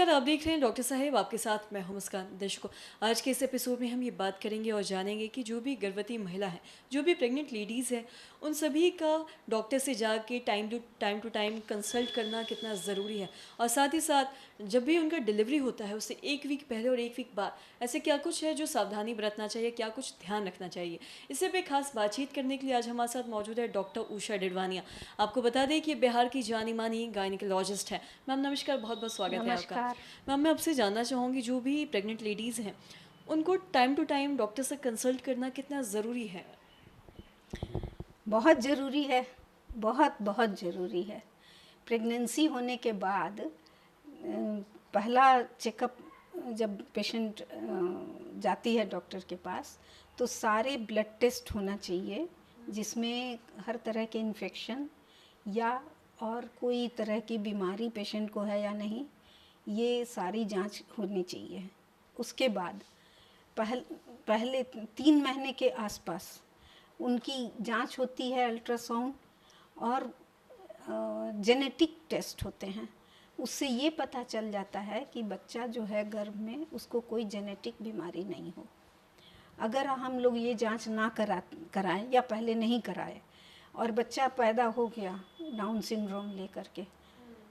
नमस्कार, आप देख रहे हैं डॉक्टर साहेब, आपके साथ मैं हूं मुस्कान। दर्शकों, आज के इस एपिसोड में हम ये बात करेंगे और जानेंगे कि जो भी गर्भवती महिला है, जो भी प्रेग्नेंट लेडीज़ हैं, उन सभी का डॉक्टर से जाके टाइम टू टाइम कंसल्ट करना कितना ज़रूरी है। और साथ ही साथ जब भी उनका डिलीवरी होता है उससे 1 वीक पहले और 1 वीक बाद ऐसे क्या कुछ है जो सावधानी बरतना चाहिए, क्या कुछ ध्यान रखना चाहिए। इसी पे खास बातचीत करने के लिए आज हमारे साथ मौजूद है डॉक्टर उषा डिडवानिया। आपको बता दें कि बिहार की जानी मानी गायनिकोलॉजिस्ट है। मैम नमस्कार, बहुत बहुत स्वागत है आपका। नमस्कार। मैम मैं आपसे जानना चाहूँगी, जो भी प्रेग्नेंट लेडीज़ हैं उनको टाइम टू टाइम डॉक्टर से कंसल्ट करना कितना ज़रूरी है। बहुत ज़रूरी है, बहुत बहुत ज़रूरी है। प्रेगनेंसी होने के बाद पहला चेकअप जब पेशेंट जाती है डॉक्टर के पास, तो सारे ब्लड टेस्ट होना चाहिए जिसमें हर तरह के इन्फेक्शन या और कोई तरह की बीमारी पेशेंट को है या नहीं, ये सारी जांच होनी चाहिए। उसके बाद पहले 3 महीने के आसपास उनकी जांच होती है, अल्ट्रासाउंड और जेनेटिक टेस्ट होते हैं। उससे ये पता चल जाता है कि बच्चा जो है गर्भ में उसको कोई जेनेटिक बीमारी नहीं हो। अगर हम लोग ये जांच ना कराएं या पहले नहीं कराए और बच्चा पैदा हो गया डाउन सिंड्रोम लेकर के,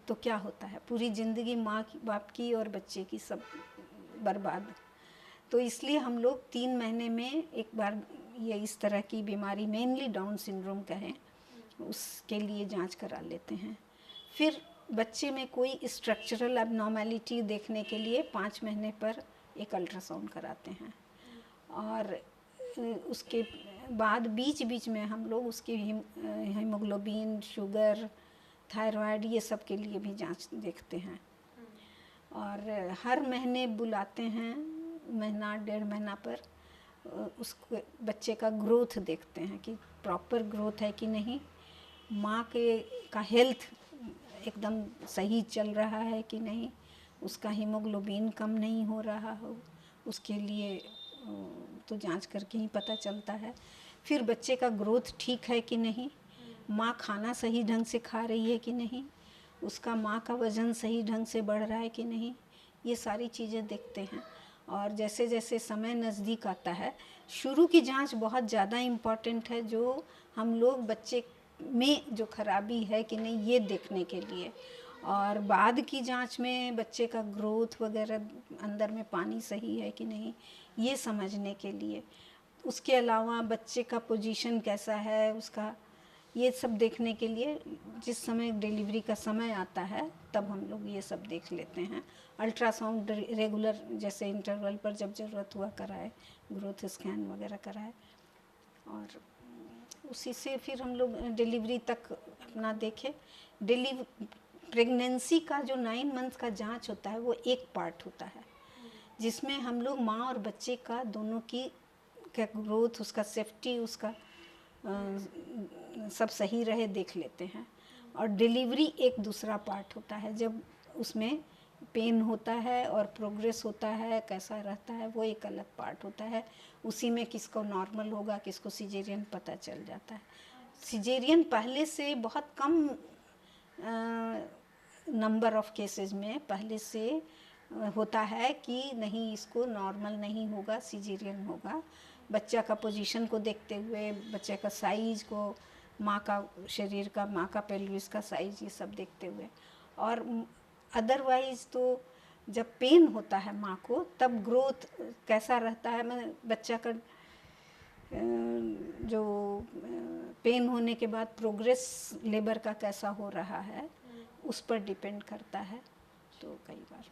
तो क्या होता है, पूरी ज़िंदगी माँ की, बाप की और बच्चे की सब बर्बाद। तो इसलिए हम लोग 3 महीने में एक बार ये इस तरह की बीमारी, मेनली डाउन सिंड्रोम कहें, उसके लिए जांच करा लेते हैं। फिर बच्चे में कोई स्ट्रक्चरल एबनॉर्मेलिटी देखने के लिए 5 महीने पर एक अल्ट्रासाउंड कराते हैं। और उसके बाद बीच बीच में हम लोग उसकी हीमोग्लोबिन, शुगर, थायराइड, ये सब के लिए भी जांच देखते हैं। और हर महीने बुलाते हैं, महीना 1.5 महीना पर उसको बच्चे का ग्रोथ देखते हैं कि प्रॉपर ग्रोथ है कि नहीं, माँ का हेल्थ एकदम सही चल रहा है कि नहीं, उसका हीमोग्लोबिन कम नहीं हो रहा हो, उसके लिए तो जांच करके ही पता चलता है। फिर बच्चे का ग्रोथ ठीक है कि नहीं, माँ खाना सही ढंग से खा रही है कि नहीं, उसका माँ का वज़न सही ढंग से बढ़ रहा है कि नहीं, ये सारी चीज़ें देखते हैं। और जैसे जैसे समय नज़दीक आता है, शुरू की जांच बहुत ज़्यादा इम्पॉर्टेंट है, जो हम लोग बच्चे में जो खराबी है कि नहीं ये देखने के लिए, और बाद की जांच में बच्चे का ग्रोथ वगैरह, अंदर में पानी सही है कि नहीं, ये समझने के लिए। उसके अलावा बच्चे का पोजीशन कैसा है उसका, ये सब देखने के लिए जिस समय डिलीवरी का समय आता है तब हम लोग ये सब देख लेते हैं। अल्ट्रासाउंड रेगुलर, जैसे इंटरवल पर जब ज़रूरत हुआ कराए, ग्रोथ स्कैन वगैरह कराए, और उसी से फिर हम लोग डिलीवरी तक अपना देखें। प्रेगनेंसी का जो 9 मंथ का जांच होता है वो एक पार्ट होता है, जिसमें हम लोग माँ और बच्चे का दोनों की ग्रोथ, उसका सेफ्टी, उसका सब सही रहे देख लेते हैं। और डिलीवरी एक दूसरा पार्ट होता है, जब उसमें पेन होता है और प्रोग्रेस होता है, कैसा रहता है, वो एक अलग पार्ट होता है। उसी में किसको नॉर्मल होगा, किसको सिजेरियन पता चल जाता है। सिजेरियन पहले से बहुत कम नंबर ऑफ केसेस में पहले से होता है कि नहीं, इसको नॉर्मल नहीं होगा, सिजेरियन होगा। बच्चा का पोजीशन को देखते हुए, बच्चे का साइज़ को, माँ का शरीर का, माँ का पेल्विस का साइज़, ये सब देखते हुए। और अदरवाइज़ तो जब पेन होता है माँ को, तब ग्रोथ कैसा रहता है, मैं बच्चा का जो पेन होने के बाद प्रोग्रेस लेबर का कैसा हो रहा है, उस पर डिपेंड करता है। तो कई बार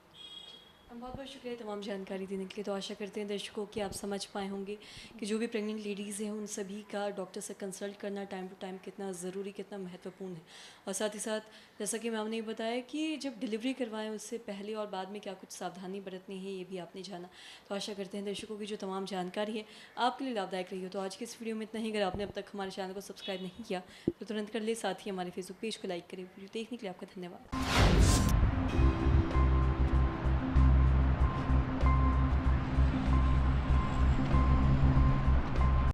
बहुत बहुत शुक्रिया तमाम जानकारी देने के लिए। तो आशा करते हैं दर्शकों कि आप समझ पाए होंगे कि जो भी प्रेग्नेंट लेडीज़ हैं उन सभी का डॉक्टर से कंसल्ट करना टाइम टू टाइम कितना ज़रूरी, कितना महत्वपूर्ण है। और साथ ही साथ जैसा कि मैम ने बताया कि जब डिलीवरी करवाएं उससे पहले और बाद में क्या कुछ सावधानी बरतनी है, ये भी आपने जाना। तो आशा करते हैं दर्शकों की जो तमाम जानकारी है आपके लिए लाभदायक रही हो। तो आज की इस वीडियो में इतना ही। अगर आपने अब तक हमारे चैनल को सब्सक्राइब नहीं किया तो तुरंत कर ले, साथ ही हमारे फेसबुक पेज को लाइक करें। वीडियो देखने के लिए आपका धन्यवाद।